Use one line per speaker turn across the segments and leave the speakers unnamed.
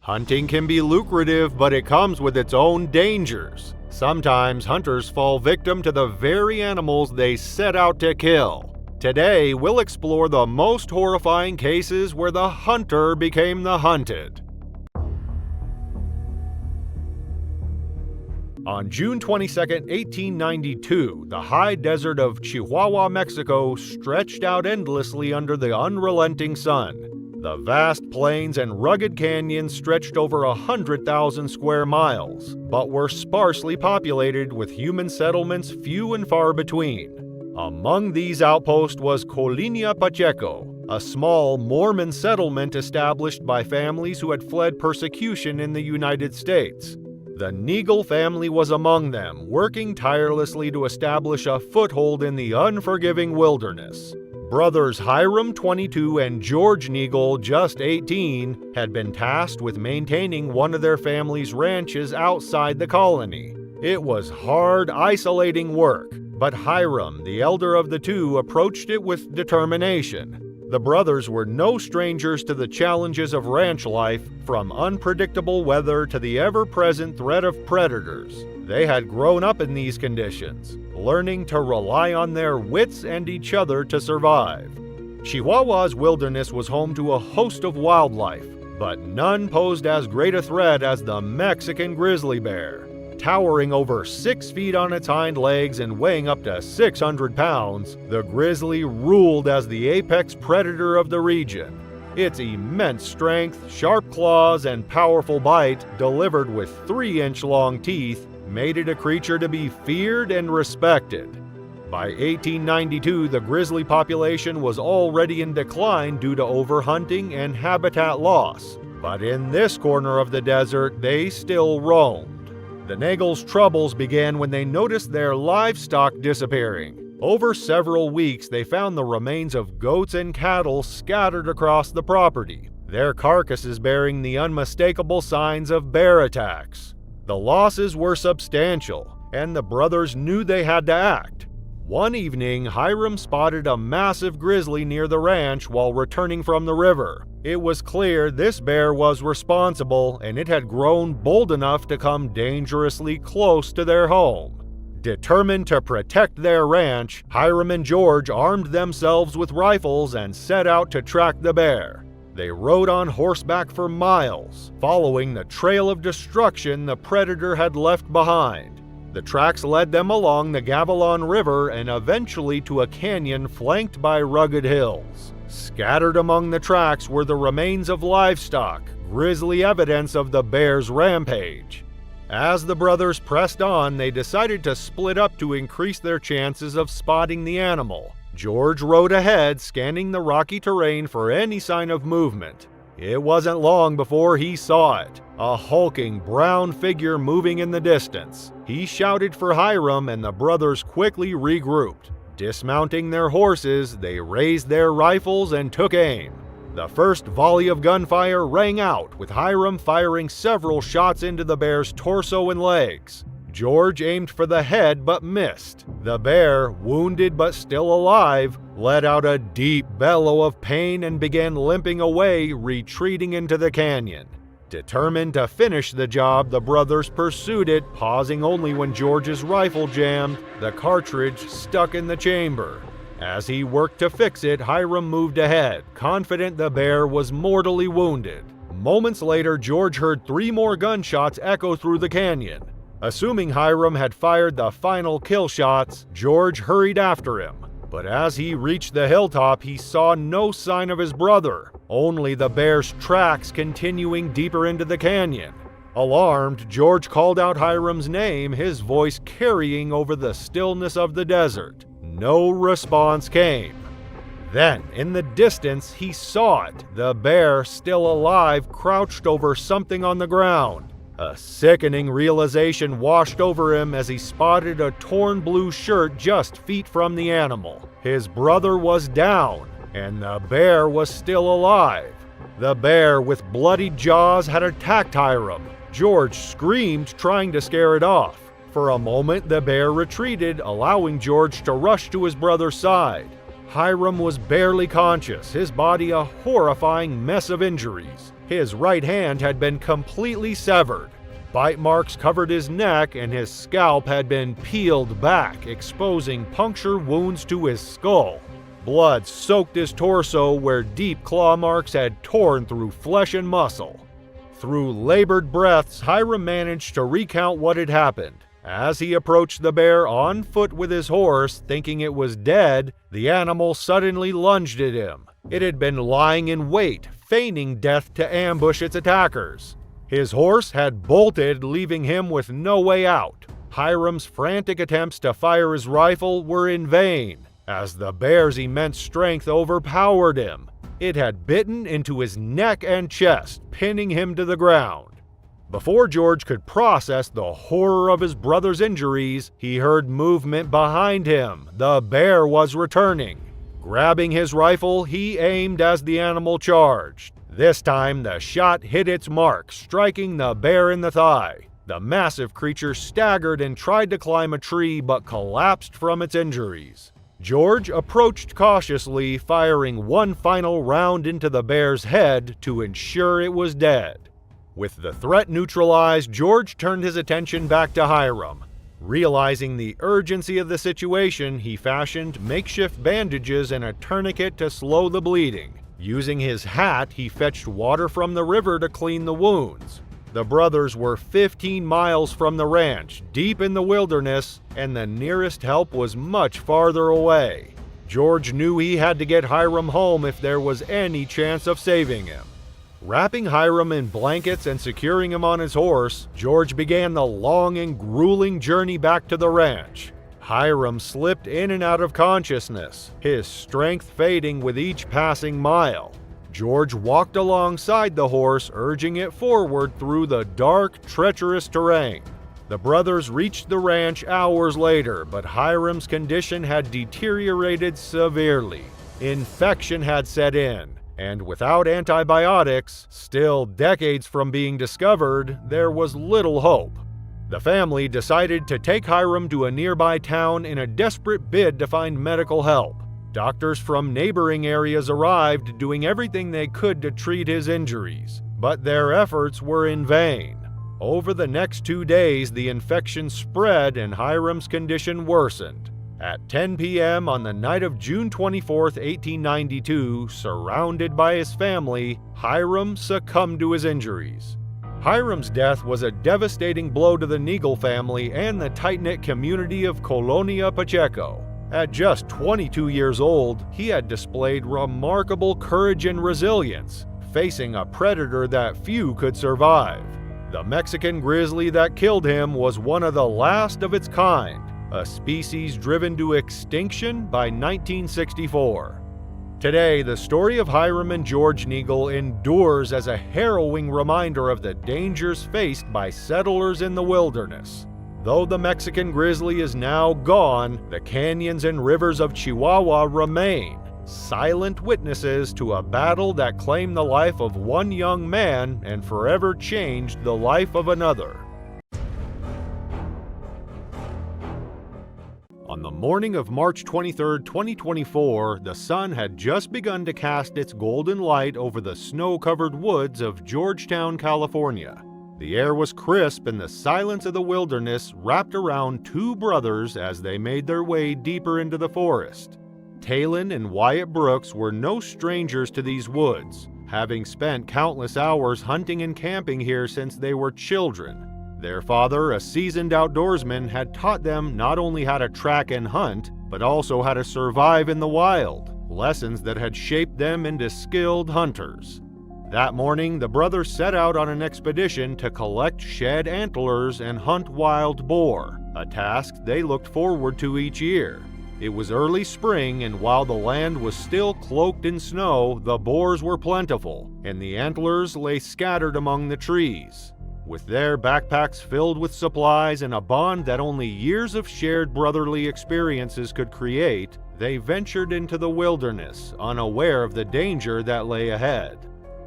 Hunting can be lucrative, but it comes with its own dangers. Sometimes hunters fall victim to the very animals they set out to kill. Today, we'll explore the most horrifying cases where the hunter became the hunted. On June 22, 1892, the high desert of Chihuahua, Mexico stretched out endlessly under the unrelenting sun. The vast plains and rugged canyons stretched over 100,000 square miles, but were sparsely populated with human settlements few and far between. Among these outposts was Colinia Pacheco, a small Mormon settlement established by families who had fled persecution in the United States. The Neagle family was among them, working tirelessly to establish a foothold in the unforgiving wilderness. Brothers Hiram, 22, and George Neagle, just 18, had been tasked with maintaining one of their family's ranches outside the colony. It was hard, isolating work, but Hiram, the elder of the two, approached it with determination. The brothers were no strangers to the challenges of ranch life, from unpredictable weather to the ever-present threat of predators. They had grown up in these conditions, learning to rely on their wits and each other to survive. Chihuahua's wilderness was home to a host of wildlife, but none posed as great a threat as the Mexican grizzly bear. Towering over 6 feet on its hind legs and weighing up to 600 pounds, the grizzly ruled as the apex predator of the region. Its immense strength, sharp claws, and powerful bite, delivered with 3-inch-long teeth, made it a creature to be feared and respected. By 1892, the grizzly population was already in decline due to overhunting and habitat loss, but in this corner of the desert, they still roamed. The Neagles' troubles began when they noticed their livestock disappearing. Over several weeks, they found the remains of goats and cattle scattered across the property, their carcasses bearing the unmistakable signs of bear attacks. The losses were substantial, and the brothers knew they had to act. One evening, Hiram spotted a massive grizzly near the ranch while returning from the river. It was clear this bear was responsible, and it had grown bold enough to come dangerously close to their home. Determined to protect their ranch, Hiram and George armed themselves with rifles and set out to track the bear. They rode on horseback for miles, following the trail of destruction the predator had left behind. The tracks led them along the Gavilan River and eventually to a canyon flanked by rugged hills. Scattered among the tracks were the remains of livestock, grisly evidence of the bear's rampage. As the brothers pressed on, they decided to split up to increase their chances of spotting the animal. George rode ahead, scanning the rocky terrain for any sign of movement. It wasn't long before he saw it, a hulking brown figure moving in the distance. He shouted for Hiram, and the brothers quickly regrouped. Dismounting their horses, they raised their rifles and took aim. The first volley of gunfire rang out, with Hiram firing several shots into the bear's torso and legs. George aimed for the head but missed. The bear, wounded but still alive, let out a deep bellow of pain and began limping away, retreating into the canyon. Determined to finish the job, the brothers pursued it, pausing only when George's rifle jammed, the cartridge stuck in the chamber. As he worked to fix it, Hiram moved ahead, confident the bear was mortally wounded. Moments later, George heard 3 more gunshots echo through the canyon. Assuming Hiram had fired the final kill shots, George hurried after him. But as he reached the hilltop, he saw no sign of his brother, only the bear's tracks continuing deeper into the canyon. Alarmed, George called out Hiram's name, his voice carrying over the stillness of the desert. No response came. Then, in the distance, he saw it, the bear, still alive, crouched over something on the ground. A sickening realization washed over him as he spotted a torn blue shirt just feet from the animal. His brother was down, and the bear was still alive. The bear, with bloodied jaws, had attacked Hiram. George screamed, trying to scare it off. For a moment, the bear retreated, allowing George to rush to his brother's side. Hiram was barely conscious, his body a horrifying mess of injuries. His right hand had been completely severed. Bite marks covered his neck and his scalp had been peeled back, exposing puncture wounds to his skull. Blood soaked his torso where deep claw marks had torn through flesh and muscle. Through labored breaths, Hiram managed to recount what had happened. As he approached the bear on foot with his horse, thinking it was dead, the animal suddenly lunged at him. It had been lying in wait, feigning death to ambush its attackers. His horse had bolted, leaving him with no way out. Hiram's frantic attempts to fire his rifle were in vain, as the bear's immense strength overpowered him. It had bitten into his neck and chest, pinning him to the ground. Before George could process the horror of his brother's injuries, he heard movement behind him. The bear was returning. Grabbing his rifle, he aimed as the animal charged. This time, the shot hit its mark, striking the bear in the thigh. The massive creature staggered and tried to climb a tree, but collapsed from its injuries. George approached cautiously, firing one final round into the bear's head to ensure it was dead. With the threat neutralized, George turned his attention back to Hiram. Realizing the urgency of the situation, he fashioned makeshift bandages and a tourniquet to slow the bleeding. Using his hat, he fetched water from the river to clean the wounds. The brothers were 15 miles from the ranch, deep in the wilderness, and the nearest help was much farther away. George knew he had to get Hiram home if there was any chance of saving him. Wrapping Hiram in blankets and securing him on his horse, George began the long and grueling journey back to the ranch. Hiram slipped in and out of consciousness, his strength fading with each passing mile. George walked alongside the horse, urging it forward through the dark, treacherous terrain. The brothers reached the ranch hours later, but Hiram's condition had deteriorated severely. Infection had set in, and without antibiotics, still decades from being discovered, there was little hope. The family decided to take Hiram to a nearby town in a desperate bid to find medical help. Doctors from neighboring areas arrived, doing everything they could to treat his injuries, but their efforts were in vain. Over the next 2 days, the infection spread and Hiram's condition worsened. At 10 p.m. on the night of June 24, 1892, surrounded by his family, Hiram succumbed to his injuries. Hiram's death was a devastating blow to the Neagle family and the tight-knit community of Colonia Pacheco. At just 22 years old, he had displayed remarkable courage and resilience, facing a predator that few could survive. The Mexican grizzly that killed him was one of the last of its kind, a species driven to extinction by 1964. Today, the story of Hiram and George Neagle endures as a harrowing reminder of the dangers faced by settlers in the wilderness. Though the Mexican grizzly is now gone, the canyons and rivers of Chihuahua remain, silent witnesses to a battle that claimed the life of one young man and forever changed the life of another. On the morning of March 23, 2024, the sun had just begun to cast its golden light over the snow-covered woods of Georgetown, California. The air was crisp and the silence of the wilderness wrapped around two brothers as they made their way deeper into the forest. Talon and Wyatt Brooks were no strangers to these woods, having spent countless hours hunting and camping here since they were children. Their father, a seasoned outdoorsman, had taught them not only how to track and hunt, but also how to survive in the wild, lessons that had shaped them into skilled hunters. That morning, the brothers set out on an expedition to collect shed antlers and hunt wild boar, a task they looked forward to each year. It was early spring, and while the land was still cloaked in snow, the boars were plentiful, and the antlers lay scattered among the trees. With their backpacks filled with supplies and a bond that only years of shared brotherly experiences could create, they ventured into the wilderness, unaware of the danger that lay ahead.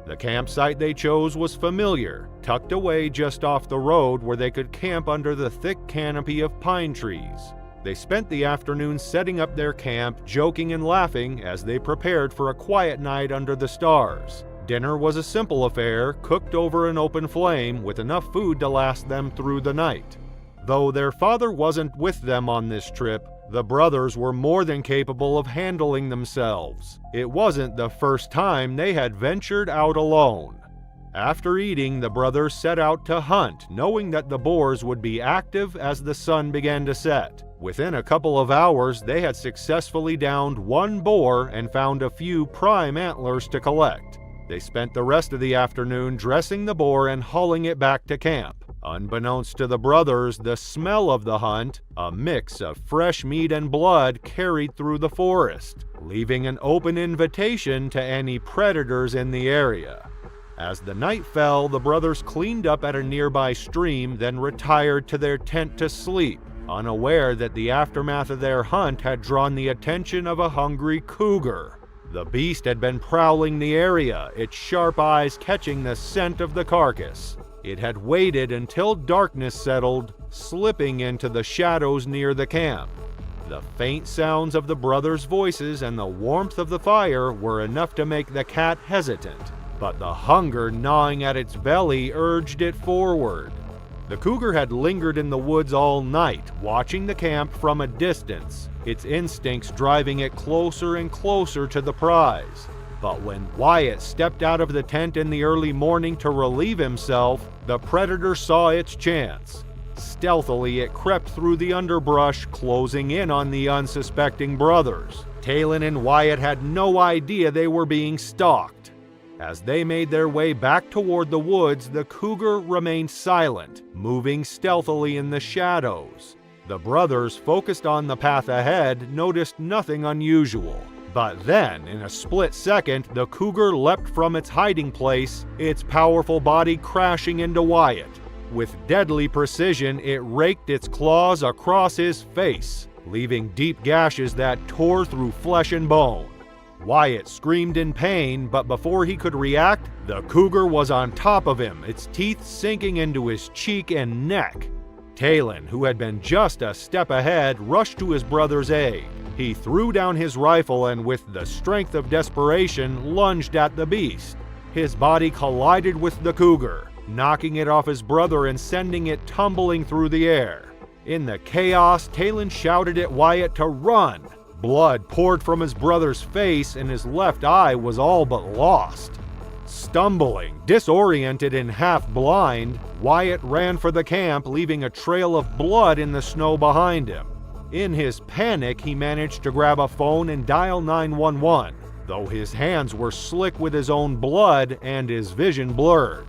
The campsite they chose was familiar, tucked away just off the road where they could camp under the thick canopy of pine trees. They spent the afternoon setting up their camp, joking and laughing as they prepared for a quiet night under the stars. Dinner was a simple affair, cooked over an open flame with enough food to last them through the night. Though their father wasn't with them on this trip, the brothers were more than capable of handling themselves. It wasn't the first time they had ventured out alone. After eating, the brothers set out to hunt, knowing that the boars would be active as the sun began to set. Within a couple of hours, they had successfully downed one boar and found a few prime antlers to collect. They spent the rest of the afternoon dressing the boar and hauling it back to camp. Unbeknownst to the brothers, the smell of the hunt, a mix of fresh meat and blood, carried through the forest, leaving an open invitation to any predators in the area. As the night fell, the brothers cleaned up at a nearby stream, then retired to their tent to sleep, unaware that the aftermath of their hunt had drawn the attention of a hungry cougar. The beast had been prowling the area, its sharp eyes catching the scent of the carcass. It had waited until darkness settled, slipping into the shadows near the camp. The faint sounds of the brothers' voices and the warmth of the fire were enough to make the cat hesitant, but the hunger gnawing at its belly urged it forward. The cougar had lingered in the woods all night, watching the camp from a distance, its instincts driving it closer and closer to the prize. But when Wyatt stepped out of the tent in the early morning to relieve himself, the predator saw its chance. Stealthily, it crept through the underbrush, closing in on the unsuspecting brothers. Talon and Wyatt had no idea they were being stalked. As they made their way back toward the woods, the cougar remained silent, moving stealthily in the shadows. The brothers, focused on the path ahead, noticed nothing unusual. But then, in a split second, the cougar leapt from its hiding place, its powerful body crashing into Wyatt. With deadly precision, it raked its claws across his face, leaving deep gashes that tore through flesh and bone. Wyatt screamed in pain, but before he could react, the cougar was on top of him, its teeth sinking into his cheek and neck. Talon, who had been just a step ahead, rushed to his brother's aid. He threw down his rifle and, with the strength of desperation, lunged at the beast. His body collided with the cougar, knocking it off his brother and sending it tumbling through the air. In the chaos, Talon shouted at Wyatt to run. Blood poured from his brother's face and his left eye was all but lost. Stumbling, disoriented and half blind, Wyatt ran for the camp, leaving a trail of blood in the snow behind him. In his panic, he managed to grab a phone and dial 911, though his hands were slick with his own blood and his vision blurred.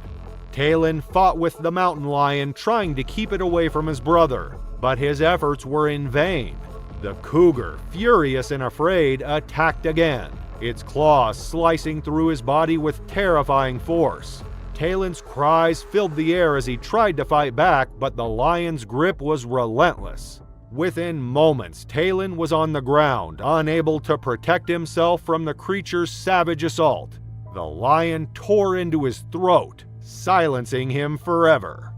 Talon fought with the mountain lion, trying to keep it away from his brother, but his efforts were in vain. The cougar, furious and afraid, attacked again, its claws slicing through his body with terrifying force. Talon's cries filled the air as he tried to fight back, but the lion's grip was relentless. Within moments, Talon was on the ground, unable to protect himself from the creature's savage assault. The lion tore into his throat, silencing him forever.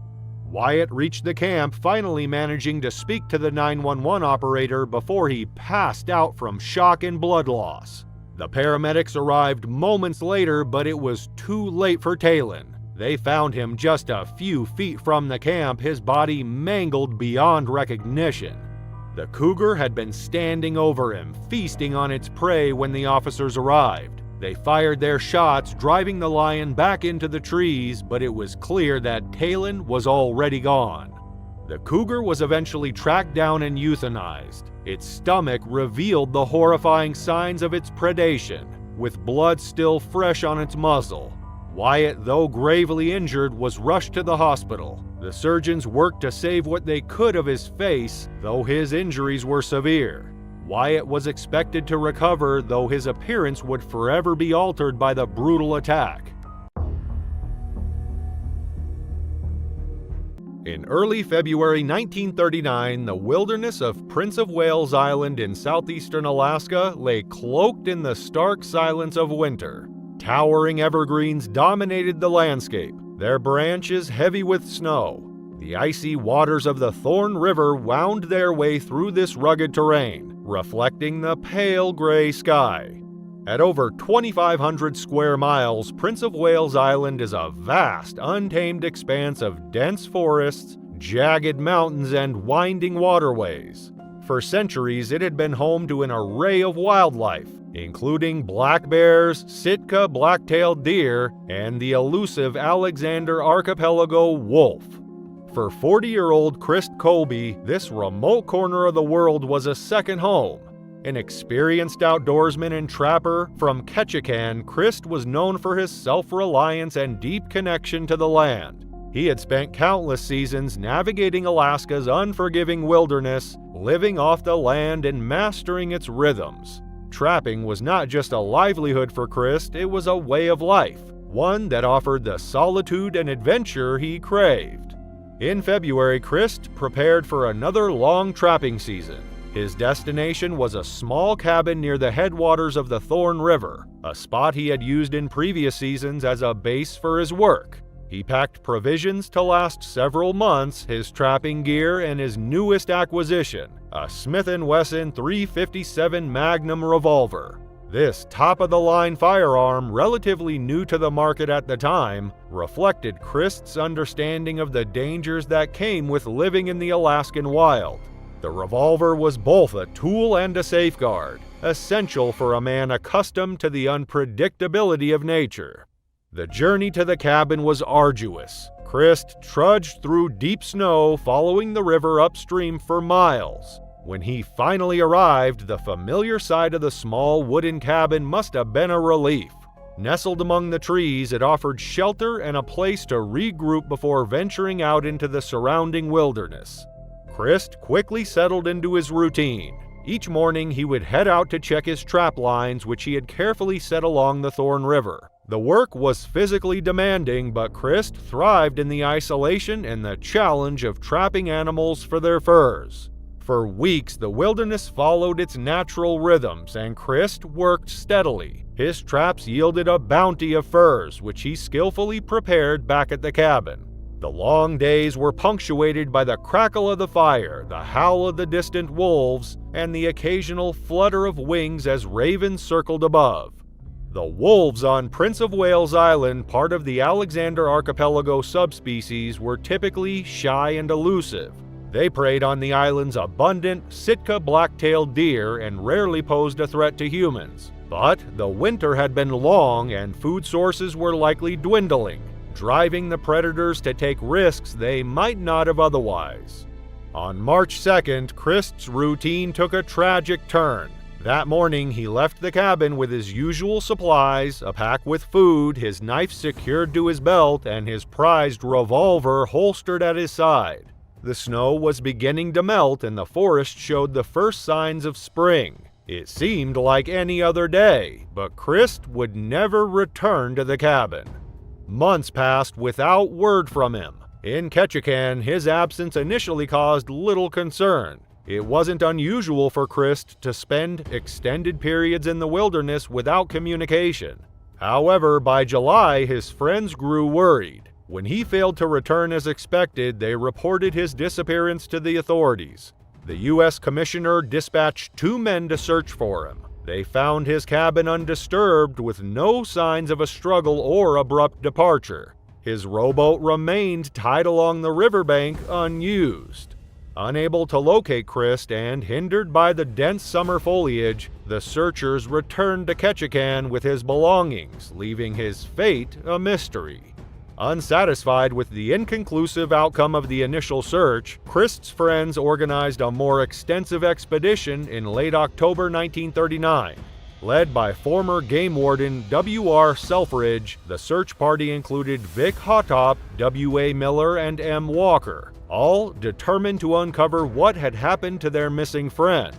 Wyatt reached the camp, finally managing to speak to the 911 operator before he passed out from shock and blood loss. The paramedics arrived moments later, but it was too late for Talon. They found him just a few feet from the camp, his body mangled beyond recognition. The cougar had been standing over him, feasting on its prey when the officers arrived. They fired their shots, driving the lion back into the trees, but it was clear that Talon was already gone. The cougar was eventually tracked down and euthanized. Its stomach revealed the horrifying signs of its predation, with blood still fresh on its muzzle. Wyatt, though gravely injured, was rushed to the hospital. The surgeons worked to save what they could of his face, though his injuries were severe. Wyatt was expected to recover, though his appearance would forever be altered by the brutal attack. In early February 1939, the wilderness of Prince of Wales Island in southeastern Alaska lay cloaked in the stark silence of winter. Towering evergreens dominated the landscape, their branches heavy with snow. The icy waters of the Thorn River wound their way through this rugged terrain, reflecting the pale gray sky. At over 2,500 square miles, Prince of Wales Island is a vast, untamed expanse of dense forests, jagged mountains, and winding waterways. For centuries, it had been home to an array of wildlife, including black bears, Sitka black-tailed deer, and the elusive Alexander Archipelago wolf. For 40-year-old Christ Colby, this remote corner of the world was a second home. An experienced outdoorsman and trapper from Ketchikan, Christ was known for his self-reliance and deep connection to the land. He had spent countless seasons navigating Alaska's unforgiving wilderness, living off the land and mastering its rhythms. Trapping was not just a livelihood for Christ, it was a way of life, one that offered the solitude and adventure he craved. In February, Christ prepared for another long trapping season. His destination was a small cabin near the headwaters of the Thorn River, a spot he had used in previous seasons as a base for his work. He packed provisions to last several months, his trapping gear, and his newest acquisition, a Smith & Wesson .357 Magnum revolver. This top-of-the-line firearm, relatively new to the market at the time, reflected Christ's understanding of the dangers that came with living in the Alaskan wild. The revolver was both a tool and a safeguard, essential for a man accustomed to the unpredictability of nature. The journey to the cabin was arduous. Christ trudged through deep snow, following the river upstream for miles. When he finally arrived, the familiar sight of the small wooden cabin must have been a relief. Nestled among the trees, it offered shelter and a place to regroup before venturing out into the surrounding wilderness. Christ quickly settled into his routine. Each morning he would head out to check his trap lines, which he had carefully set along the Thorn River. The work was physically demanding, but Christ thrived in the isolation and the challenge of trapping animals for their furs. For weeks, the wilderness followed its natural rhythms, and Christ worked steadily. His traps yielded a bounty of furs, which he skillfully prepared back at the cabin. The long days were punctuated by the crackle of the fire, the howl of the distant wolves, and the occasional flutter of wings as ravens circled above. The wolves on Prince of Wales Island, part of the Alexander Archipelago subspecies, were typically shy and elusive. They preyed on the island's abundant Sitka black-tailed deer and rarely posed a threat to humans. But the winter had been long and food sources were likely dwindling, driving the predators to take risks they might not have otherwise. On March 2nd, Christ's routine took a tragic turn. That morning, he left the cabin with his usual supplies, a pack with food, his knife secured to his belt, and his prized revolver holstered at his side. The snow was beginning to melt and the forest showed the first signs of spring. It seemed like any other day, but Christ would never return to the cabin. Months passed without word from him. In Ketchikan, his absence initially caused little concern. It wasn't unusual for Christ to spend extended periods in the wilderness without communication. However, by July, his friends grew worried. When he failed to return as expected, they reported his disappearance to the authorities. The U.S. Commissioner dispatched 2 men to search for him. They found his cabin undisturbed with no signs of a struggle or abrupt departure. His rowboat remained tied along the riverbank unused. Unable to locate Christ and hindered by the dense summer foliage, the searchers returned to Ketchikan with his belongings, leaving his fate a mystery. Unsatisfied with the inconclusive outcome of the initial search, Christ's friends organized a more extensive expedition in late October 1939. Led by former game warden W.R. Selfridge, the search party included Vic Hotop, W.A. Miller, and M. Walker, all determined to uncover what had happened to their missing friend.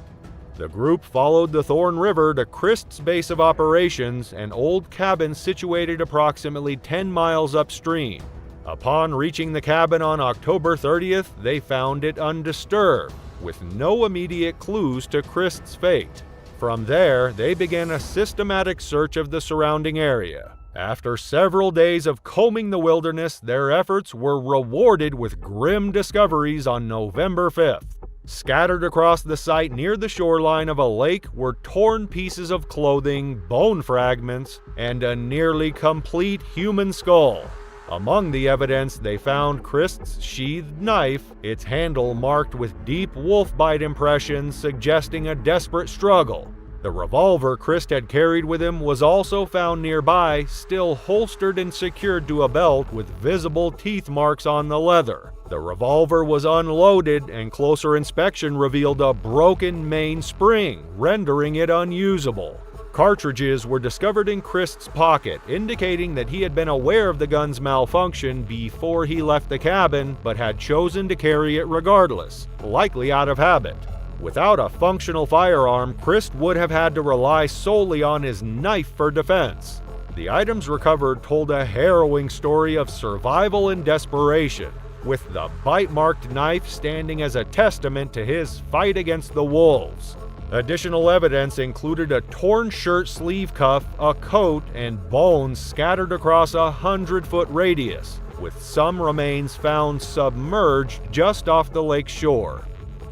The group followed the Thorn River to Christ's base of operations, an old cabin situated approximately 10 miles upstream. Upon reaching the cabin on October 30th, they found it undisturbed, with no immediate clues to Christ's fate. From there, they began a systematic search of the surrounding area. After several days of combing the wilderness, their efforts were rewarded with grim discoveries on November 5th. Scattered across the site near the shoreline of a lake were torn pieces of clothing, bone fragments, and a nearly complete human skull. Among the evidence, they found Christ's sheathed knife, its handle marked with deep wolf bite impressions suggesting a desperate struggle. The revolver Christ had carried with him was also found nearby, still holstered and secured to a belt with visible teeth marks on the leather. The revolver was unloaded, and closer inspection revealed a broken main spring, rendering it unusable. Cartridges were discovered in Christ's pocket, indicating that he had been aware of the gun's malfunction before he left the cabin, but had chosen to carry it regardless, likely out of habit. Without a functional firearm, Christ would have had to rely solely on his knife for defense. The items recovered told a harrowing story of survival and desperation, with the bite-marked knife standing as a testament to his fight against the wolves. Additional evidence included a torn shirt sleeve cuff, a coat, and bones scattered across a 100-foot radius, with some remains found submerged just off the lake shore.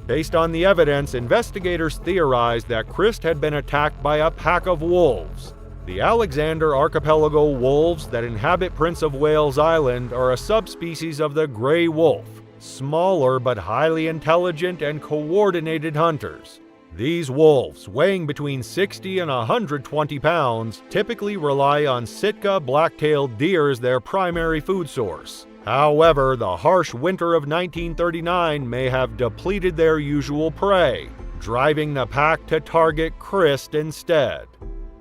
Based on the evidence, investigators theorized that Christ had been attacked by a pack of wolves. The Alexander Archipelago wolves that inhabit Prince of Wales Island are a subspecies of the gray wolf, smaller but highly intelligent and coordinated hunters. These wolves, weighing between 60 and 120 pounds, typically rely on Sitka black-tailed deer as their primary food source. However, the harsh winter of 1939 may have depleted their usual prey, driving the pack to target Christ instead.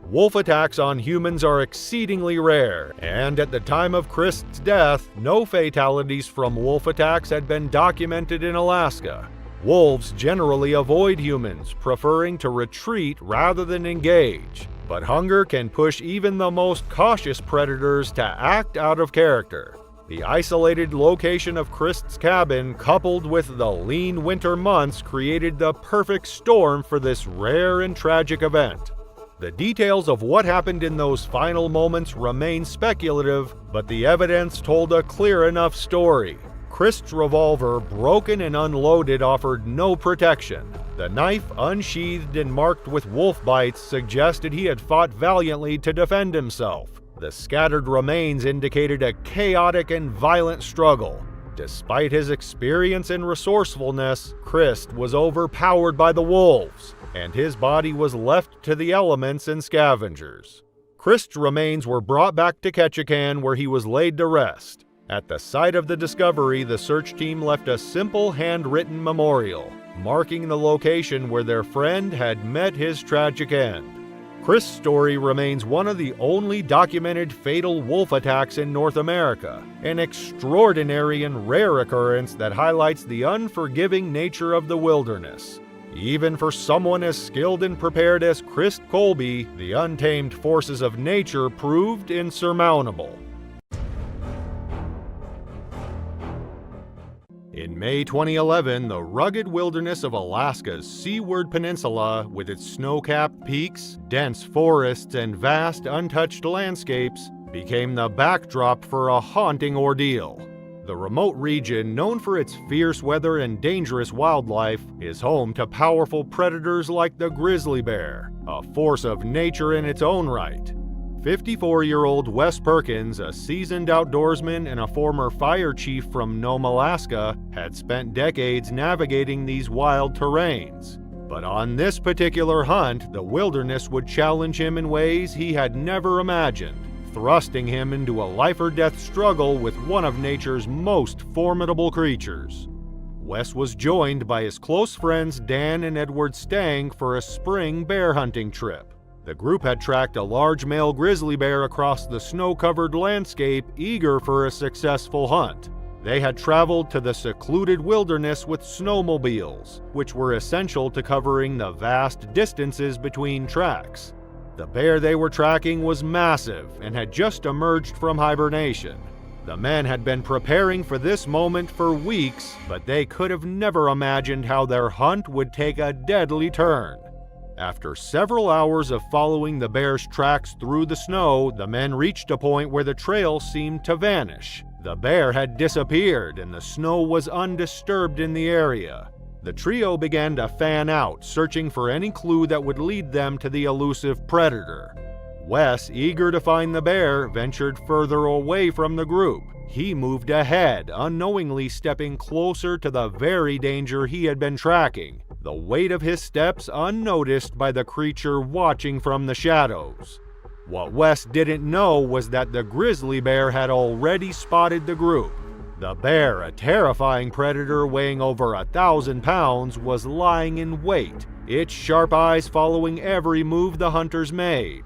Wolf attacks on humans are exceedingly rare, and at the time of Christ's death, no fatalities from wolf attacks had been documented in Alaska. Wolves generally avoid humans, preferring to retreat rather than engage, but hunger can push even the most cautious predators to act out of character. The isolated location of Christ's cabin, coupled with the lean winter months, created the perfect storm for this rare and tragic event. The details of what happened in those final moments remain speculative, but the evidence told a clear enough story. Christ's revolver, broken and unloaded, offered no protection. The knife, unsheathed and marked with wolf bites, suggested he had fought valiantly to defend himself. The scattered remains indicated a chaotic and violent struggle. Despite his experience and resourcefulness, Christ was overpowered by the wolves, and his body was left to the elements and scavengers. Christ's remains were brought back to Ketchikan, where he was laid to rest. At the site of the discovery, the search team left a simple handwritten memorial, marking the location where their friend had met his tragic end. Christ's story remains one of the only documented fatal wolf attacks in North America, an extraordinary and rare occurrence that highlights the unforgiving nature of the wilderness. Even for someone as skilled and prepared as Christ Colby, the untamed forces of nature proved insurmountable. In May 2011, the rugged wilderness of Alaska's Seaward Peninsula, with its snow-capped peaks, dense forests, and vast untouched landscapes, became the backdrop for a haunting ordeal. The remote region, known for its fierce weather and dangerous wildlife, is home to powerful predators like the grizzly bear, a force of nature in its own right. 54-year-old Wes Perkins, a seasoned outdoorsman and a former fire chief from Nome, Alaska, had spent decades navigating these wild terrains. But on this particular hunt, the wilderness would challenge him in ways he had never imagined, thrusting him into a life-or-death struggle with one of nature's most formidable creatures. Wes was joined by his close friends Dan and Edward Stang for a spring bear hunting trip. The group had tracked a large male grizzly bear across the snow-covered landscape, eager for a successful hunt. They had traveled to the secluded wilderness with snowmobiles, which were essential to covering the vast distances between tracks. The bear they were tracking was massive and had just emerged from hibernation. The men had been preparing for this moment for weeks, but they could have never imagined how their hunt would take a deadly turn. After several hours of following the bear's tracks through the snow, the men reached a point where the trail seemed to vanish. The bear had disappeared and the snow was undisturbed in the area. The trio began to fan out, searching for any clue that would lead them to the elusive predator. Wes, eager to find the bear, ventured further away from the group. He moved ahead, unknowingly stepping closer to the very danger he had been tracking, the weight of his steps unnoticed by the creature watching from the shadows. What Wes didn't know was that the grizzly bear had already spotted the group. The bear, a terrifying predator weighing over 1,000 pounds, was lying in wait, its sharp eyes following every move the hunters made.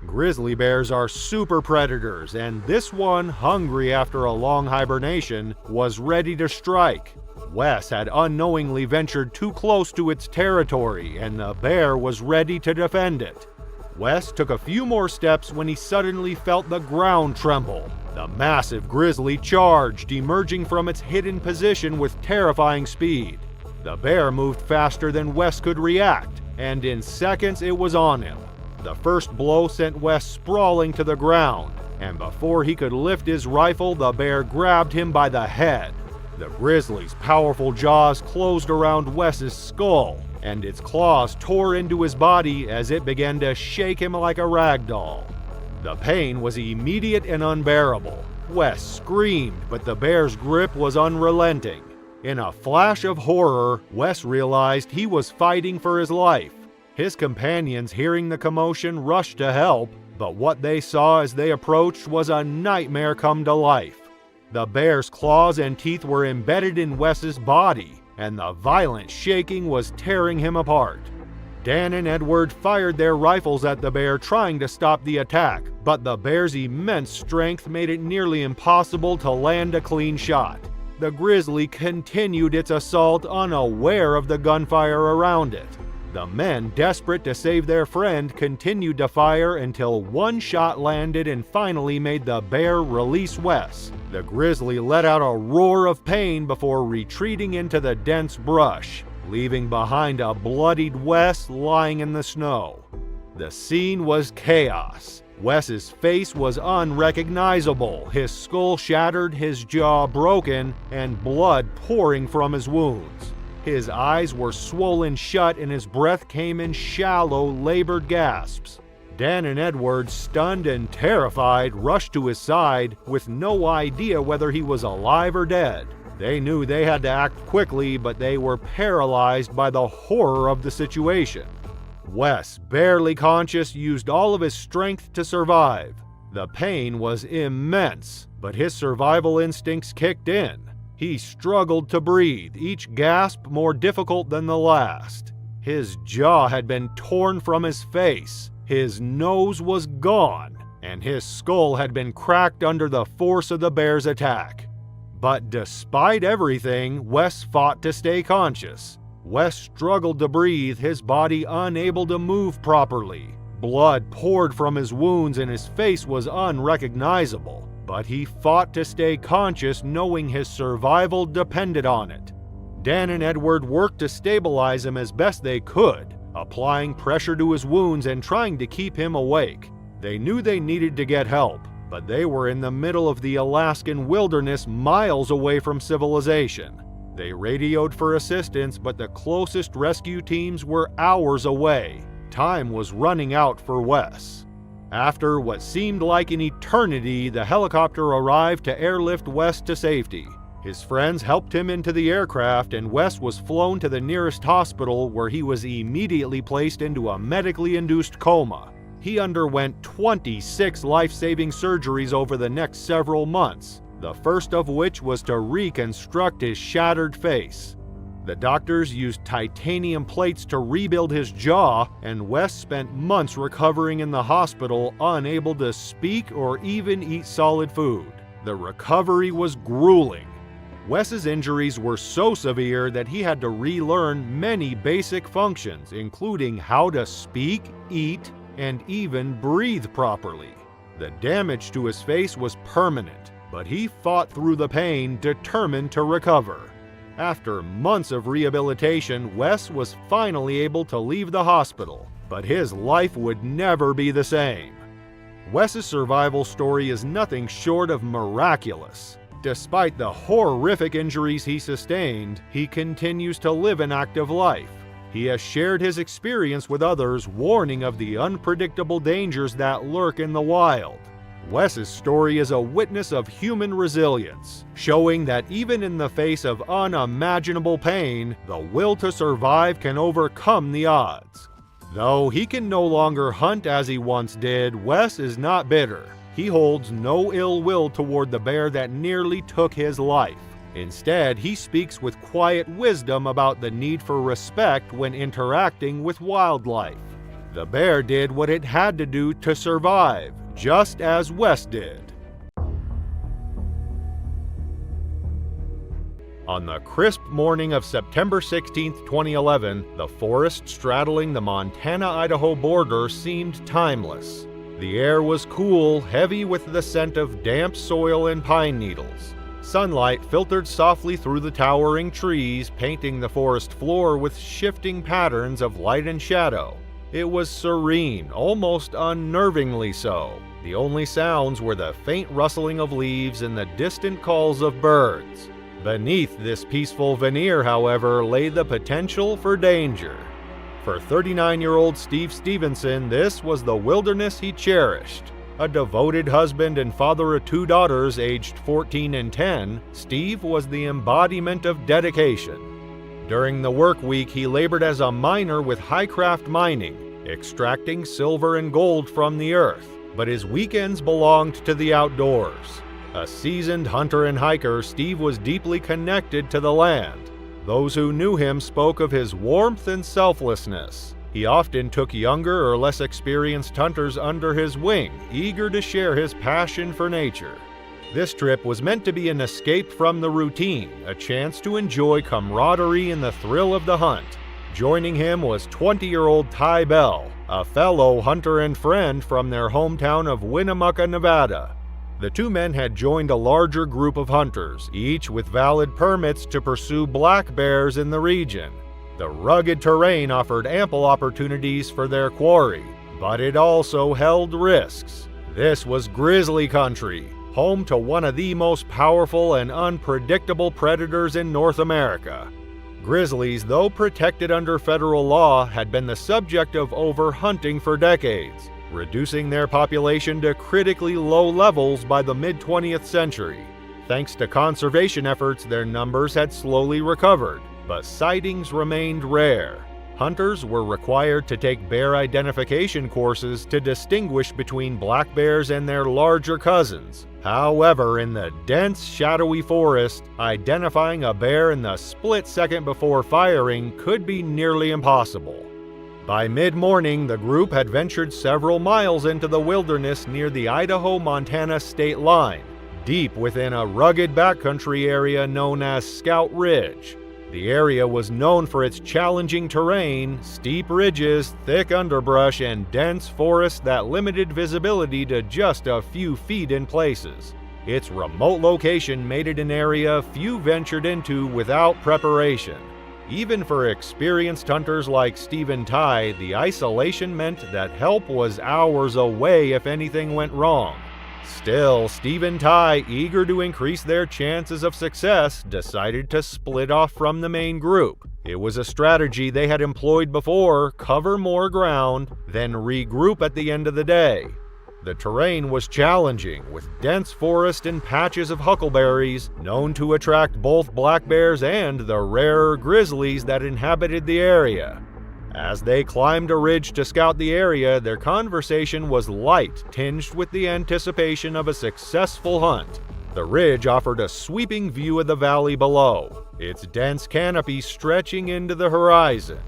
Grizzly bears are super predators, and this one, hungry after a long hibernation, was ready to strike. Wes had unknowingly ventured too close to its territory, and the bear was ready to defend it. Wes took a few more steps when he suddenly felt the ground tremble. The massive grizzly charged, emerging from its hidden position with terrifying speed. The bear moved faster than Wes could react, and in seconds it was on him. The first blow sent Wes sprawling to the ground, and before he could lift his rifle, the bear grabbed him by the head. The grizzly's powerful jaws closed around Wes's skull, and its claws tore into his body as it began to shake him like a rag doll. The pain was immediate and unbearable. Wes screamed, but the bear's grip was unrelenting. In a flash of horror, Wes realized he was fighting for his life. His companions, hearing the commotion, rushed to help, but what they saw as they approached was a nightmare come to life. The bear's claws and teeth were embedded in Wes's body, and the violent shaking was tearing him apart. Dan and Edward fired their rifles at the bear, trying to stop the attack, but the bear's immense strength made it nearly impossible to land a clean shot. The grizzly continued its assault, unaware of the gunfire around it. The men, desperate to save their friend, continued to fire until one shot landed and finally made the bear release Wes. The grizzly let out a roar of pain before retreating into the dense brush, leaving behind a bloodied Wes lying in the snow. The scene was chaos. Wes's face was unrecognizable, his skull shattered, his jaw broken, and blood pouring from his wounds. His eyes were swollen shut and his breath came in shallow, labored gasps. Dan and Edward, stunned and terrified, rushed to his side with no idea whether he was alive or dead. They knew they had to act quickly, but they were paralyzed by the horror of the situation. Wes, barely conscious, used all of his strength to survive. The pain was immense, but his survival instincts kicked in. He struggled to breathe, each gasp more difficult than the last. His jaw had been torn from his face, his nose was gone, and his skull had been cracked under the force of the bear's attack. But despite everything, Wes fought to stay conscious. Wes struggled to breathe, his body unable to move properly. Blood poured from his wounds and his face was unrecognizable. But he fought to stay conscious, knowing his survival depended on it. Dan and Edward worked to stabilize him as best they could, applying pressure to his wounds and trying to keep him awake. They knew they needed to get help, but they were in the middle of the Alaskan wilderness, miles away from civilization. They radioed for assistance, but the closest rescue teams were hours away. Time was running out for Wes. After what seemed like an eternity, the helicopter arrived to airlift Wes to safety. His friends helped him into the aircraft, and Wes was flown to the nearest hospital, where he was immediately placed into a medically induced coma. He underwent 26 life-saving surgeries over the next several months, the first of which was to reconstruct his shattered face. The doctors used titanium plates to rebuild his jaw, and Wes spent months recovering in the hospital, unable to speak or even eat solid food. The recovery was grueling. Wes's injuries were so severe that he had to relearn many basic functions, including how to speak, eat, and even breathe properly. The damage to his face was permanent, but he fought through the pain, determined to recover. After months of rehabilitation, Wes was finally able to leave the hospital, but his life would never be the same. Wes's survival story is nothing short of miraculous. despite the horrific injuries he sustained, he continues to live an active life. He has shared his experience with others, warning of the unpredictable dangers that lurk in the wild. Wes's story is a witness of human resilience, showing that even in the face of unimaginable pain, the will to survive can overcome the odds. Though he can no longer hunt as he once did, Wes is not bitter. He holds no ill will toward the bear that nearly took his life. Instead, he speaks with quiet wisdom about the need for respect when interacting with wildlife. The bear did what it had to do to survive, just as Wes did. On the crisp morning of September 16, 2011, the forest straddling the Montana-Idaho border seemed timeless. The air was cool, heavy with the scent of damp soil and pine needles. Sunlight filtered softly through the towering trees, painting the forest floor with shifting patterns of light and shadow. It was serene, almost unnervingly so. The only sounds were the faint rustling of leaves and the distant calls of birds. Beneath this peaceful veneer, however, lay the potential for danger. For 39-year-old Steve Stevenson, this was the wilderness he cherished. A devoted husband and father of 2 daughters aged 14 and 10, Steve was the embodiment of dedication. During the work week, he labored as a miner with Highcraft Mining, extracting silver and gold from the earth, but his weekends belonged to the outdoors. A seasoned hunter and hiker, Steve was deeply connected to the land. Those who knew him spoke of his warmth and selflessness. He often took younger or less experienced hunters under his wing, eager to share his passion for nature. This trip was meant to be an escape from the routine, a chance to enjoy camaraderie and the thrill of the hunt. Joining him was 20-year-old Ty Bell, a fellow hunter and friend from their hometown of Winnemucca, Nevada. The 2 men had joined a larger group of hunters, each with valid permits to pursue black bears in the region. The rugged terrain offered ample opportunities for their quarry, but it also held risks. This was grizzly country, home to one of the most powerful and unpredictable predators in North America. Grizzlies, though protected under federal law, had been the subject of overhunting for decades, reducing their population to critically low levels by the mid-20th century. Thanks to conservation efforts, their numbers had slowly recovered, but sightings remained rare. Hunters were required to take bear identification courses to distinguish between black bears and their larger cousins. However, in the dense, shadowy forest, identifying a bear in the split second before firing could be nearly impossible. By mid-morning, the group had ventured several miles into the wilderness near the Idaho-Montana state line, deep within a rugged backcountry area known as Scout Ridge. The area was known for its challenging terrain, steep ridges, thick underbrush, and dense forest that limited visibility to just a few feet in places. Its remote location made it an area few ventured into without preparation. Even for experienced hunters like Steve and Ty, the isolation meant that help was hours away if anything went wrong. Still, Steve and Ty, eager to increase their chances of success, decided to split off from the main group. It was a strategy they had employed before: cover more ground, then regroup at the end of the day. The terrain was challenging, with dense forest and patches of huckleberries, known to attract both black bears and the rarer grizzlies that inhabited the area. As they climbed a ridge to scout the area, their conversation was light, tinged with the anticipation of a successful hunt. The ridge offered a sweeping view of the valley below, its dense canopy stretching into the horizon.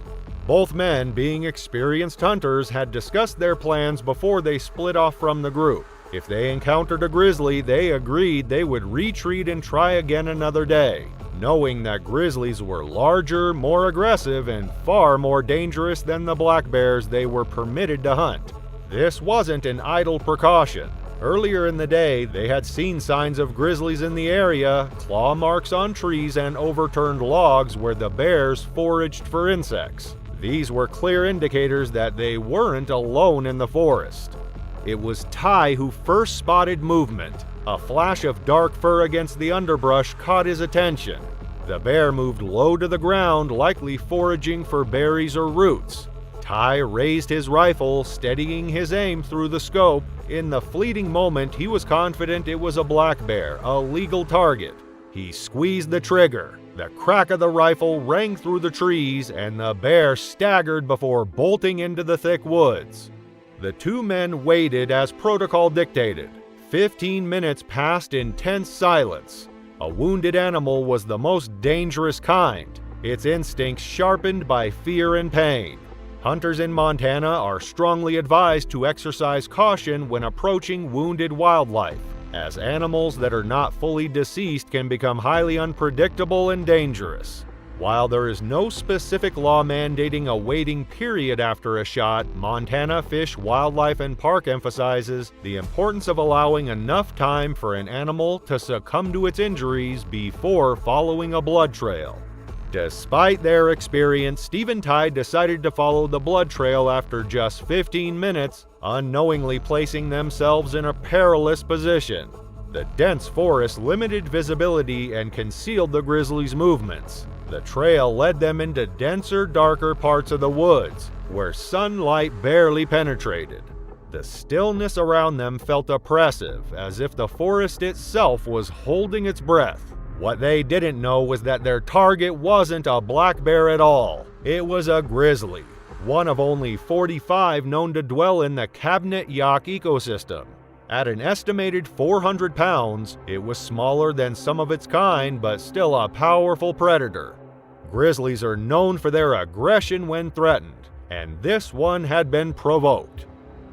Both men, being experienced hunters, had discussed their plans before they split off from the group. If they encountered a grizzly, they agreed they would retreat and try again another day, knowing that grizzlies were larger, more aggressive, and far more dangerous than the black bears they were permitted to hunt. This wasn't an idle precaution. Earlier in the day, they had seen signs of grizzlies in the area, claw marks on trees and overturned logs where the bears foraged for insects. These were clear indicators that they weren't alone in the forest. It was Ty who first spotted movement. A flash of dark fur against the underbrush caught his attention. The bear moved low to the ground, likely foraging for berries or roots. Ty raised his rifle, steadying his aim through the scope. In the fleeting moment, he was confident it was a black bear, a legal target. He squeezed the trigger. The crack of the rifle rang through the trees, and the bear staggered before bolting into the thick woods. The two men waited as protocol dictated. 15 minutes passed in tense silence. A wounded animal was the most dangerous kind, its instincts sharpened by fear and pain. Hunters in Montana are strongly advised to exercise caution when approaching wounded wildlife, as animals that are not fully deceased can become highly unpredictable and dangerous. While there is no specific law mandating a waiting period after a shot, Montana Fish, Wildlife and Park emphasizes the importance of allowing enough time for an animal to succumb to its injuries before following a blood trail. Despite their experience, Steve and Ty decided to follow the blood trail after just 15 minutes, unknowingly placing themselves in a perilous position. The dense forest limited visibility and concealed the grizzlies' movements. The trail led them into denser, darker parts of the woods, where sunlight barely penetrated. The stillness around them felt oppressive, as if the forest itself was holding its breath. What they didn't know was that their target wasn't a black bear at all. It was a grizzly, one of only 45 known to dwell in the Cabinet Yaak ecosystem. At an estimated 400 pounds, it was smaller than some of its kind, but still a powerful predator. Grizzlies are known for their aggression when threatened, and this one had been provoked.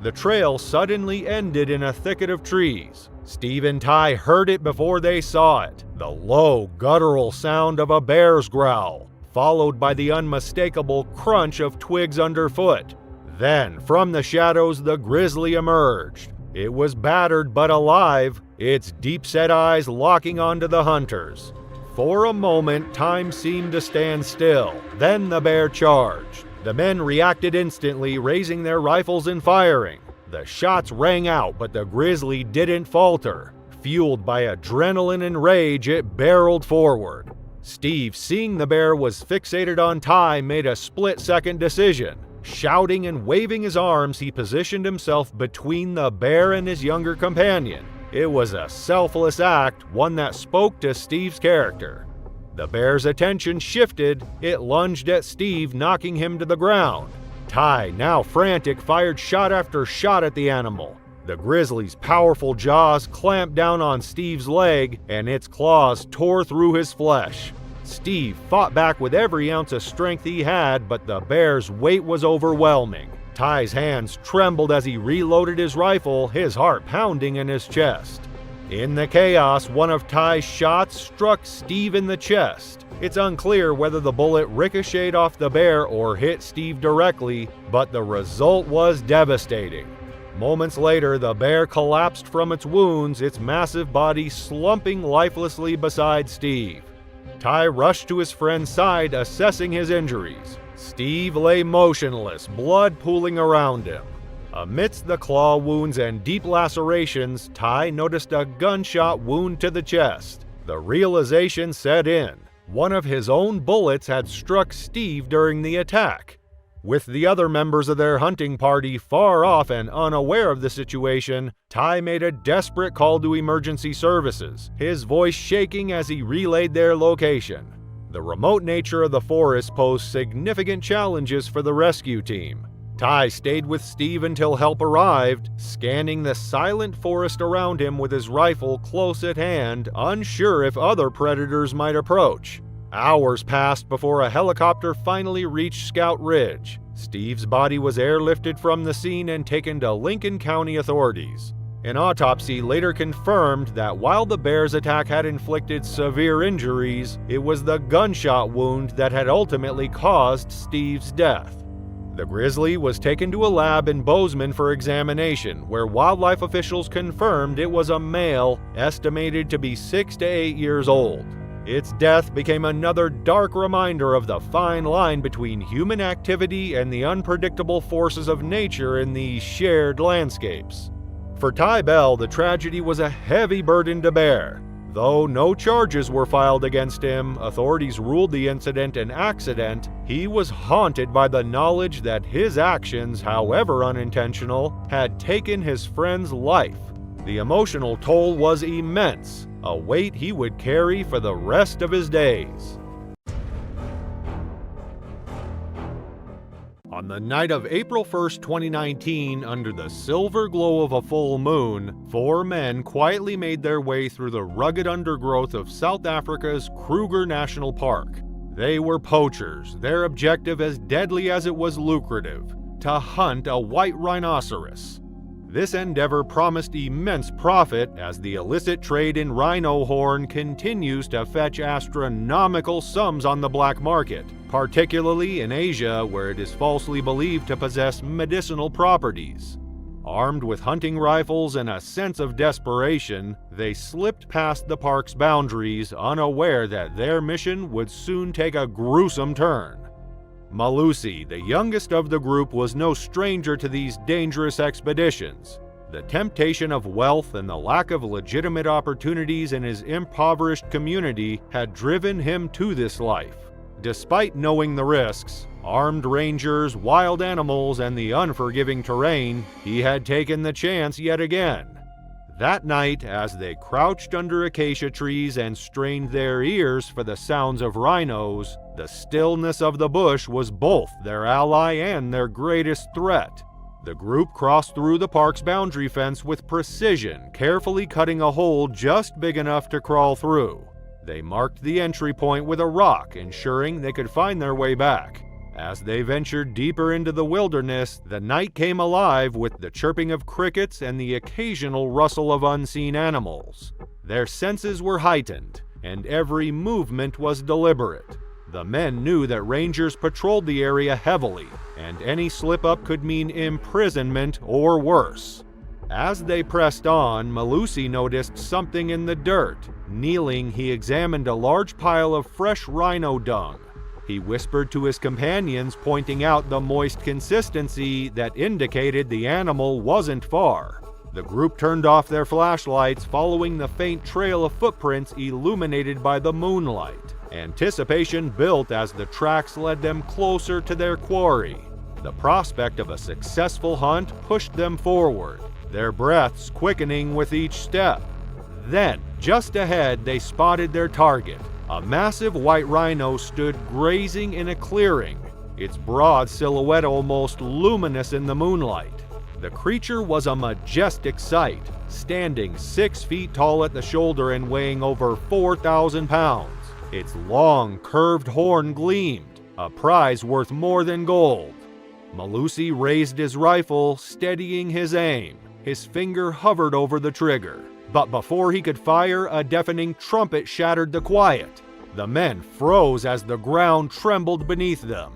The trail suddenly ended in a thicket of trees. Steve and Ty heard it before they saw it, the low, guttural sound of a bear's growl, followed by the unmistakable crunch of twigs underfoot. Then, from the shadows, the grizzly emerged. It was battered but alive, its deep-set eyes locking onto the hunters. For a moment, time seemed to stand still. Then the bear charged. The men reacted instantly, raising their rifles and firing. The shots rang out, but the grizzly didn't falter. Fueled by adrenaline and rage, it barreled forward. Steve, seeing the bear was fixated on Ty, made a split-second decision. Shouting and waving his arms, he positioned himself between the bear and his younger companion. It was a selfless act, one that spoke to Steve's character. The bear's attention shifted. It lunged at Steve, knocking him to the ground. Ty, now frantic, fired shot after shot at the animal. The grizzly's powerful jaws clamped down on Steve's leg, and its claws tore through his flesh. Steve fought back with every ounce of strength he had, but the bear's weight was overwhelming. Ty's hands trembled as he reloaded his rifle, his heart pounding in his chest. In the chaos, one of Ty's shots struck Steve in the chest. It's unclear whether the bullet ricocheted off the bear or hit Steve directly, but the result was devastating. Moments later, the bear collapsed from its wounds, its massive body slumping lifelessly beside Steve. Ty rushed to his friend's side, assessing his injuries. Steve lay motionless, blood pooling around him. Amidst the claw wounds and deep lacerations, Ty noticed a gunshot wound to the chest. The realization set in. One of his own bullets had struck Steve during the attack. With the other members of their hunting party far off and unaware of the situation, Ty made a desperate call to emergency services, his voice shaking as he relayed their location. The remote nature of the forest posed significant challenges for the rescue team. Ty stayed with Steve until help arrived, scanning the silent forest around him with his rifle close at hand, unsure if other predators might approach. Hours passed before a helicopter finally reached Scout Ridge. Steve's body was airlifted from the scene and taken to Lincoln County authorities. An autopsy later confirmed that while the bear's attack had inflicted severe injuries, it was the gunshot wound that had ultimately caused Steve's death. The grizzly was taken to a lab in Bozeman for examination, where wildlife officials confirmed it was a male, estimated to be 6 to 8 years old. Its death became another dark reminder of the fine line between human activity and the unpredictable forces of nature in these shared landscapes. For Ty Bell, the tragedy was a heavy burden to bear. Though no charges were filed against him, authorities ruled the incident an accident. He was haunted by the knowledge that his actions, however unintentional, had taken his friend's life. The emotional toll was immense, a weight he would carry for the rest of his days. On the night of April 1st, 2019, under the silver glow of a full moon, 4 men quietly made their way through the rugged undergrowth of South Africa's Kruger National Park. They were poachers, their objective as deadly as it was lucrative: to hunt a white rhinoceros. This endeavor promised immense profit as the illicit trade in rhino horn continues to fetch astronomical sums on the black market, particularly in Asia, where it is falsely believed to possess medicinal properties. Armed with hunting rifles and a sense of desperation, they slipped past the park's boundaries, unaware that their mission would soon take a gruesome turn. Malusi, the youngest of the group, was no stranger to these dangerous expeditions. The temptation of wealth and the lack of legitimate opportunities in his impoverished community had driven him to this life. Despite knowing the risks, armed rangers, wild animals, and the unforgiving terrain, he had taken the chance yet again. That night, as they crouched under acacia trees and strained their ears for the sounds of rhinos, the stillness of the bush was both their ally and their greatest threat. The group crossed through the park's boundary fence with precision, carefully cutting a hole just big enough to crawl through. They marked the entry point with a rock, ensuring they could find their way back. As they ventured deeper into the wilderness, the night came alive with the chirping of crickets and the occasional rustle of unseen animals. Their senses were heightened, and every movement was deliberate. The men knew that rangers patrolled the area heavily, and any slip-up could mean imprisonment or worse. As they pressed on, Malusi noticed something in the dirt. Kneeling, he examined a large pile of fresh rhino dung. He whispered to his companions, pointing out the moist consistency that indicated the animal wasn't far. The group turned off their flashlights, following the faint trail of footprints illuminated by the moonlight. Anticipation built as the tracks led them closer to their quarry. The prospect of a successful hunt pushed them forward, their breaths quickening with each step. Then, just ahead, they spotted their target. A massive white rhino stood grazing in a clearing, its broad silhouette almost luminous in the moonlight. The creature was a majestic sight, standing 6 feet tall at the shoulder and weighing over 4,000 pounds. Its long, curved horn gleamed, a prize worth more than gold. Malusi raised his rifle, steadying his aim. His finger hovered over the trigger. But before he could fire, a deafening trumpet shattered the quiet. The men froze as the ground trembled beneath them.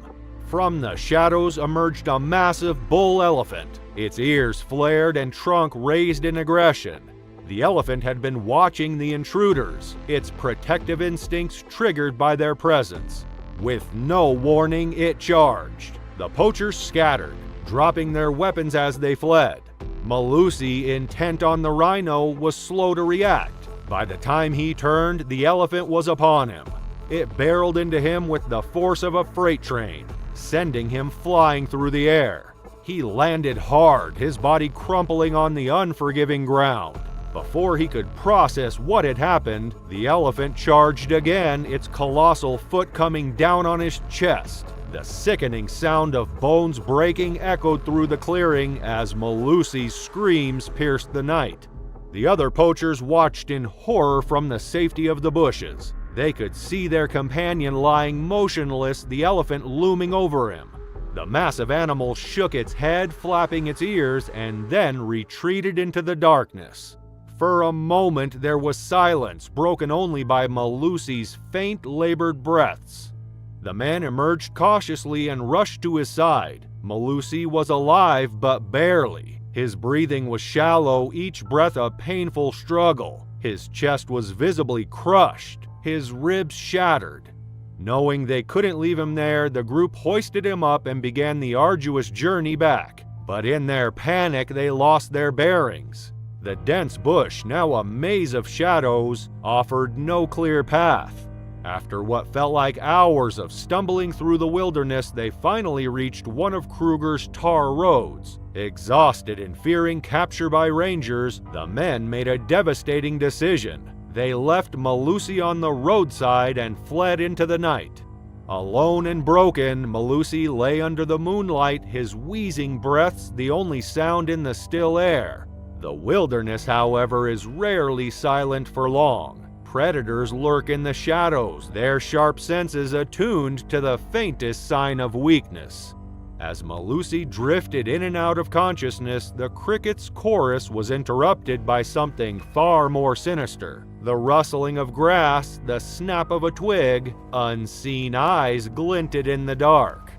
From the shadows emerged a massive bull elephant, its ears flared and trunk raised in aggression. The elephant had been watching the intruders, its protective instincts triggered by their presence. With no warning, it charged. The poachers scattered, dropping their weapons as they fled. Malusi, intent on the rhino, was slow to react. By the time he turned, the elephant was upon him. It barreled into him with the force of a freight train, sending him flying through the air. He landed hard, his body crumpling on the unforgiving ground. Before he could process what had happened, the elephant charged again, its colossal foot coming down on his chest. The sickening sound of bones breaking echoed through the clearing as Malusi's screams pierced the night. The other poachers watched in horror from the safety of the bushes. They could see their companion lying motionless, the elephant looming over him. The massive animal shook its head, flapping its ears, and then retreated into the darkness. For a moment there was silence, broken only by Malusi's faint, labored breaths. The man emerged cautiously and rushed to his side. Malusi was alive, but barely. His breathing was shallow, each breath a painful struggle. His chest was visibly crushed, his ribs shattered. Knowing they couldn't leave him there, the group hoisted him up and began the arduous journey back. But in their panic, they lost their bearings. The dense bush, now a maze of shadows, offered no clear path. After what felt like hours of stumbling through the wilderness, they finally reached one of Kruger's tar roads. Exhausted and fearing capture by rangers, the men made a devastating decision. They left Malusi on the roadside and fled into the night. Alone and broken, Malusi lay under the moonlight, his wheezing breaths the only sound in the still air. The wilderness, however, is rarely silent for long. Predators lurk in the shadows, their sharp senses attuned to the faintest sign of weakness. As Malusi drifted in and out of consciousness, the cricket's chorus was interrupted by something far more sinister. The rustling of grass, the snap of a twig, unseen eyes glinted in the dark.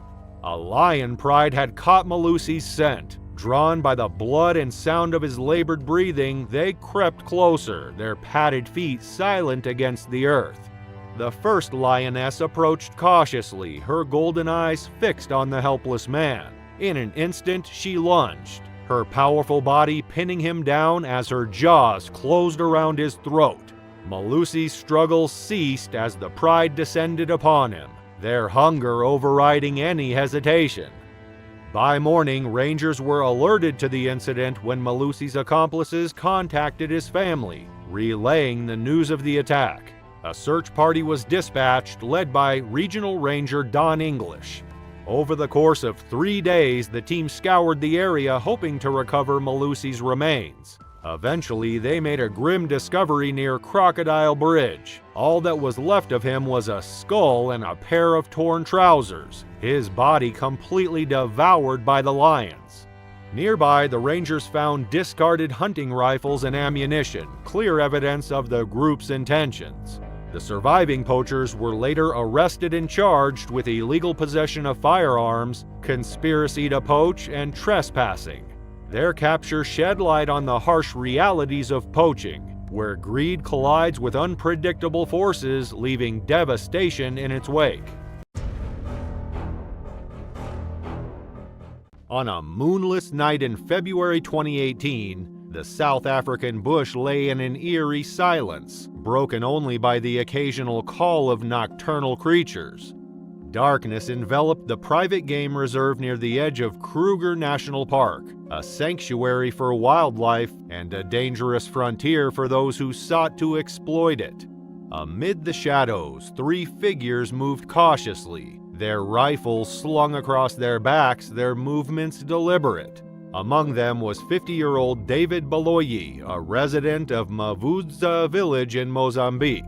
A lion pride had caught Malusi's scent. Drawn by the blood and sound of his labored breathing, they crept closer, their padded feet silent against the earth. The first lioness approached cautiously, her golden eyes fixed on the helpless man. In an instant, she lunged, her powerful body pinning him down as her jaws closed around his throat. Malusi's struggles ceased as the pride descended upon him, their hunger overriding any hesitation. By morning, rangers were alerted to the incident when Malusi's accomplices contacted his family, relaying the news of the attack. A search party was dispatched, led by Regional Ranger Don English. Over the course of 3 days, the team scoured the area hoping to recover Malusi's remains. Eventually, they made a grim discovery near Crocodile Bridge. All that was left of him was a skull and a pair of torn trousers, his body completely devoured by the lions. Nearby, the rangers found discarded hunting rifles and ammunition, clear evidence of the group's intentions. The surviving poachers were later arrested and charged with illegal possession of firearms, conspiracy to poach, and trespassing. Their capture shed light on the harsh realities of poaching, where greed collides with unpredictable forces, leaving devastation in its wake. On a moonless night in February 2018, the South African bush lay in an eerie silence, broken only by the occasional call of nocturnal creatures. Darkness enveloped the private game reserve near the edge of Kruger National Park, a sanctuary for wildlife and a dangerous frontier for those who sought to exploit it. Amid the shadows, 3 figures moved cautiously, their rifles slung across their backs, their movements deliberate. Among them was 50-year-old David Baloyi, a resident of Mavudza village in Mozambique.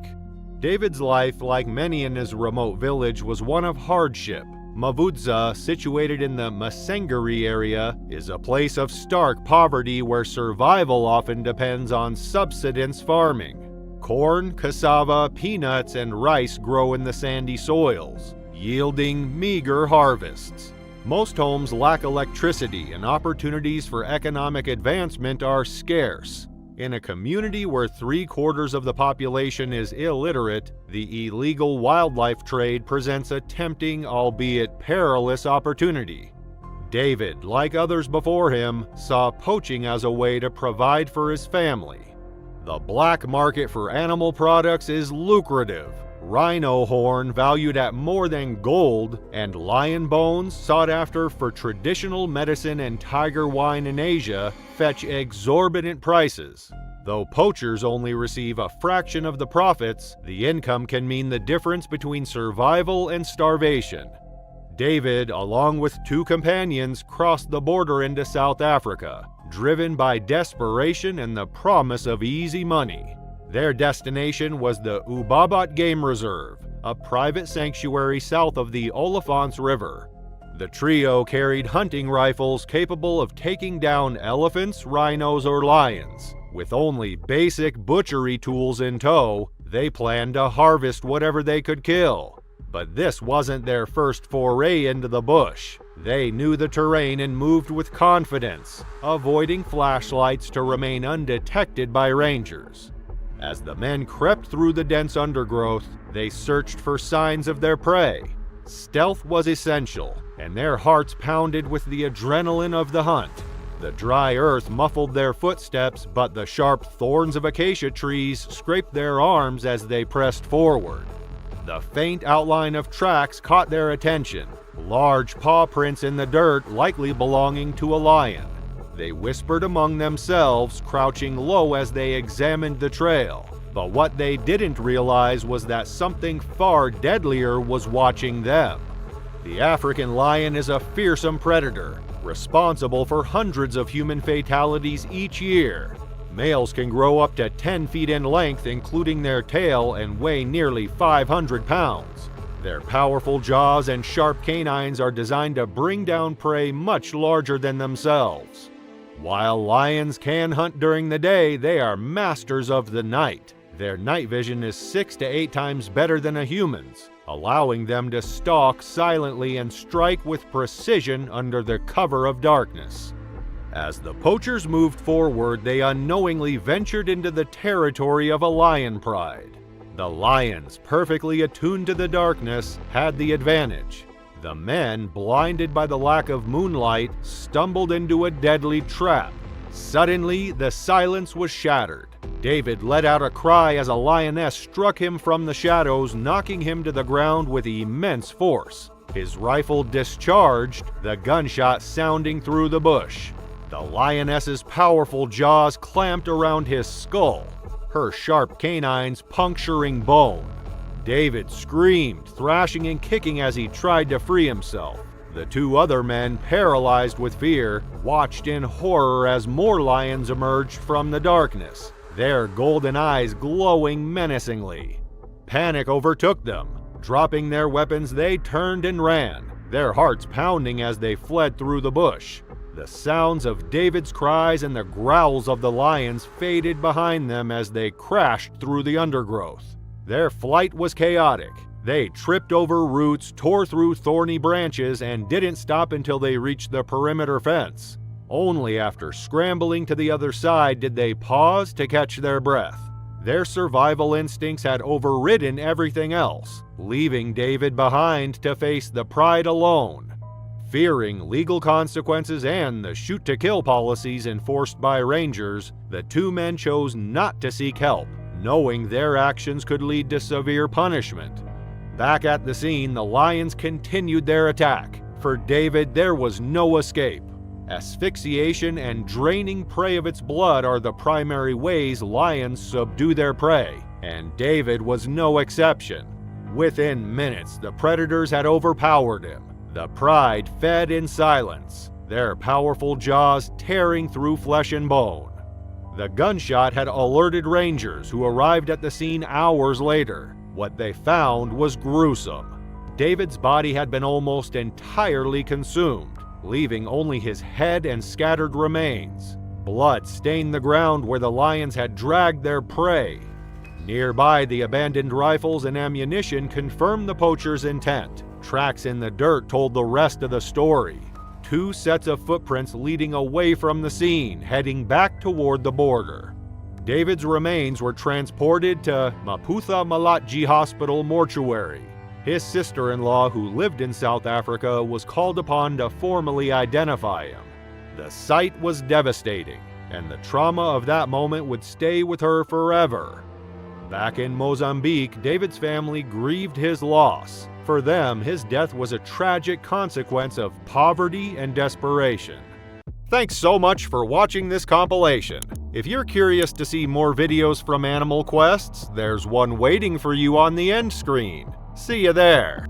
David's life, like many in his remote village, was one of hardship. Mavudza, situated in the Masengeri area, is a place of stark poverty where survival often depends on subsistence farming. Corn, cassava, peanuts, and rice grow in the sandy soils, yielding meager harvests. Most homes lack electricity, and opportunities for economic advancement are scarce. In a community where 3/4 of the population is illiterate, the illegal wildlife trade presents a tempting, albeit perilous, opportunity. David, like others before him, saw poaching as a way to provide for his family. The black market for animal products is lucrative. Rhino horn valued at more than gold, and lion bones sought after for traditional medicine and tiger wine in Asia fetch exorbitant prices. Though poachers only receive a fraction of the profits, the income can mean the difference between survival and starvation. David, along with 2 companions, crossed the border into South Africa, driven by desperation and the promise of easy money. Their destination was the Ubabat Game Reserve, a private sanctuary south of the Olifants River. The trio carried hunting rifles capable of taking down elephants, rhinos, or lions. With only basic butchery tools in tow, they planned to harvest whatever they could kill. But this wasn't their first foray into the bush. They knew the terrain and moved with confidence, avoiding flashlights to remain undetected by rangers. As the men crept through the dense undergrowth, they searched for signs of their prey. Stealth was essential, and their hearts pounded with the adrenaline of the hunt. The dry earth muffled their footsteps, but the sharp thorns of acacia trees scraped their arms as they pressed forward. The faint outline of tracks caught their attention, large paw prints in the dirt likely belonging to a lion. They whispered among themselves, crouching low as they examined the trail. But what they didn't realize was that something far deadlier was watching them. The African lion is a fearsome predator, responsible for hundreds of human fatalities each year. Males can grow up to 10 feet in length, including their tail, and weigh nearly 500 pounds. Their powerful jaws and sharp canines are designed to bring down prey much larger than themselves. While lions can hunt during the day, they are masters of the night. Their night vision is 6 to 8 times better than a human's, allowing them to stalk silently and strike with precision under the cover of darkness. As the poachers moved forward, they unknowingly ventured into the territory of a lion pride. The lions, perfectly attuned to the darkness, had the advantage. The men, blinded by the lack of moonlight, stumbled into a deadly trap. Suddenly, the silence was shattered. David let out a cry as a lioness struck him from the shadows, knocking him to the ground with immense force. His rifle discharged, the gunshot sounding through the bush. The lioness's powerful jaws clamped around his skull, her sharp canines puncturing bone. David screamed, thrashing and kicking as he tried to free himself. The two other men, paralyzed with fear, watched in horror as more lions emerged from the darkness, their golden eyes glowing menacingly. Panic overtook them. Dropping their weapons, they turned and ran, their hearts pounding as they fled through the bush. The sounds of David's cries and the growls of the lions faded behind them as they crashed through the undergrowth. Their flight was chaotic. They tripped over roots, tore through thorny branches, and didn't stop until they reached the perimeter fence. Only after scrambling to the other side did they pause to catch their breath. Their survival instincts had overridden everything else, leaving David behind to face the pride alone. Fearing legal consequences and the shoot-to-kill policies enforced by rangers, the two men chose not to seek help, knowing their actions could lead to severe punishment. Back at the scene, the lions continued their attack. For David, there was no escape. Asphyxiation and draining prey of its blood are the primary ways lions subdue their prey, and David was no exception. Within minutes, the predators had overpowered him. The pride fed in silence, their powerful jaws tearing through flesh and bone. The gunshot had alerted rangers who arrived at the scene hours later. What they found was gruesome. David's body had been almost entirely consumed, leaving only his head and scattered remains. Blood stained the ground where the lions had dragged their prey. Nearby, the abandoned rifles and ammunition confirmed the poachers' intent. Tracks in the dirt told the rest of the story. 2 sets of footprints leading away from the scene, heading back toward the border. David's remains were transported to Maputha Malachi Hospital mortuary. His sister-in-law, who lived in South Africa, was called upon to formally identify him. The sight was devastating, and the trauma of that moment would stay with her forever. Back in Mozambique, David's family grieved his loss. For them, his death was a tragic consequence of poverty and desperation. Thanks so much for watching this compilation. If you're curious to see more videos from Animal Quests, there's one waiting for you on the end screen. See you there!